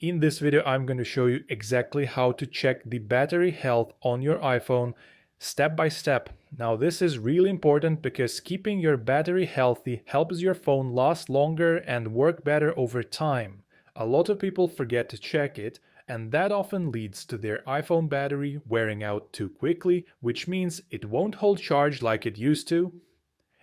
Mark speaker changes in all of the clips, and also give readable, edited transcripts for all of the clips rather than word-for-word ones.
Speaker 1: In this video, I'm going to show you exactly how to check the battery health on your iPhone step by step. Now, this is really important because keeping your battery healthy helps your phone last longer and work better over time. A lot of people forget to check it, and that often leads to their iPhone battery wearing out too quickly, which means it won't hold charge like it used to.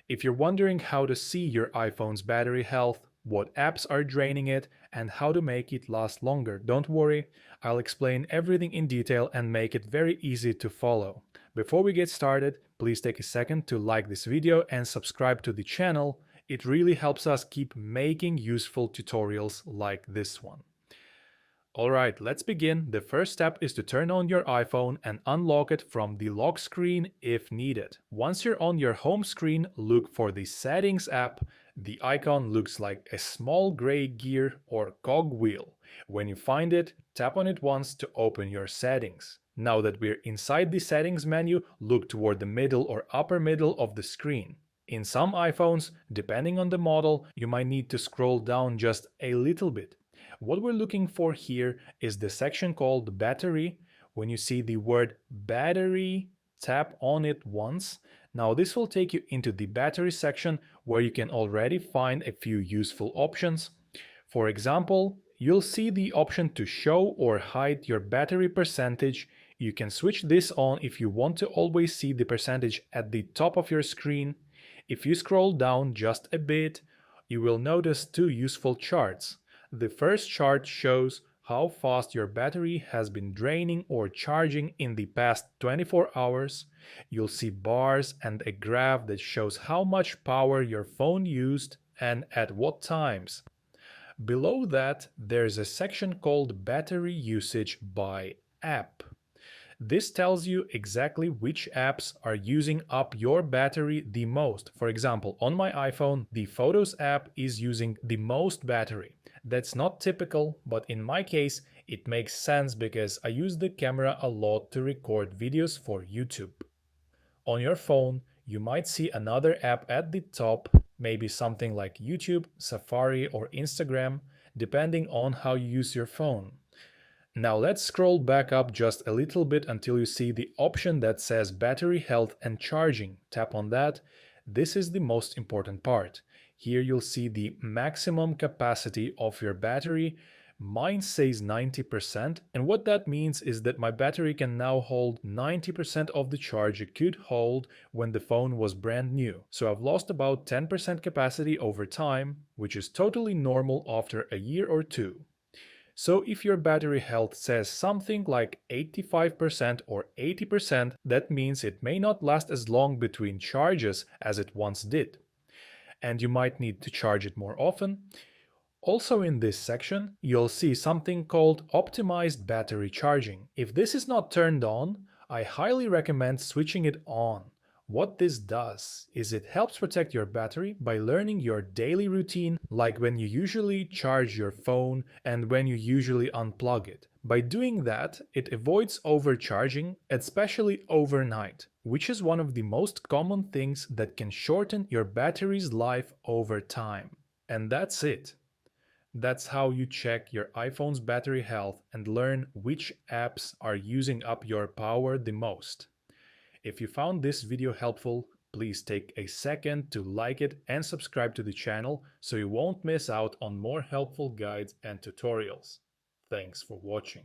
Speaker 1: If you're wondering how to see your iPhone's battery health, what apps are draining it, and how to make it last longer, don't worry, I'll explain everything in detail and make it very easy to follow. Before we get started, please take a second to like this video and subscribe to the channel. It really helps us keep making useful tutorials like this one. Alright, let's begin. The first step is to turn on your iPhone and unlock it from the lock screen if needed. Once you're on your home screen, look for the Settings app. The icon looks like a small gray gear or cogwheel. When you find it, tap on it once to open your settings. Now that we're inside the settings menu, look toward the middle or upper middle of the screen. In some iPhones, depending on the model, you might need to scroll down just a little bit. What we're looking for here is the section called Battery. When you see the word Battery, tap on it once. Now this will take you into the Battery section where you can already find a few useful options. For example, you'll see the option to show or hide your battery percentage. You can switch this on if you want to always see the percentage at the top of your screen. If you scroll down just a bit, you will notice two useful charts. The first chart shows how fast your battery has been draining or charging in the past 24 hours. You'll see bars and a graph that shows how much power your phone used and at what times. Below that, there's a section called Battery Usage by App. This tells you exactly which apps are using up your battery the most. For example, on my iPhone, the Photos app is using the most battery. That's not typical, but in my case, it makes sense because I use the camera a lot to record videos for YouTube. On your phone, you might see another app at the top, maybe something like YouTube, Safari, or Instagram, depending on how you use your phone. Now let's scroll back up just a little bit until you see the option that says Battery Health and Charging. Tap on that. This is the most important part. Here you'll see the maximum capacity of your battery. Mine says 90%, and what that means is that my battery can now hold 90% of the charge it could hold when the phone was brand new. So I've lost about 10% capacity over time, which is totally normal after a year or two. So if your battery health says something like 85% or 80%, that means it may not last as long between charges as it once did. And you might need to charge it more often. Also in this section, you'll see something called Optimized Battery Charging. If this is not turned on, I highly recommend switching it on. What this does is it helps protect your battery by learning your daily routine, like when you usually charge your phone and when you usually unplug it. By doing that, it avoids overcharging, especially overnight, which is one of the most common things that can shorten your battery's life over time. And that's it. That's how you check your iPhone's battery health and learn which apps are using up your power the most. If you found this video helpful, please take a second to like it and subscribe to the channel so you won't miss out on more helpful guides and tutorials. Thanks for watching.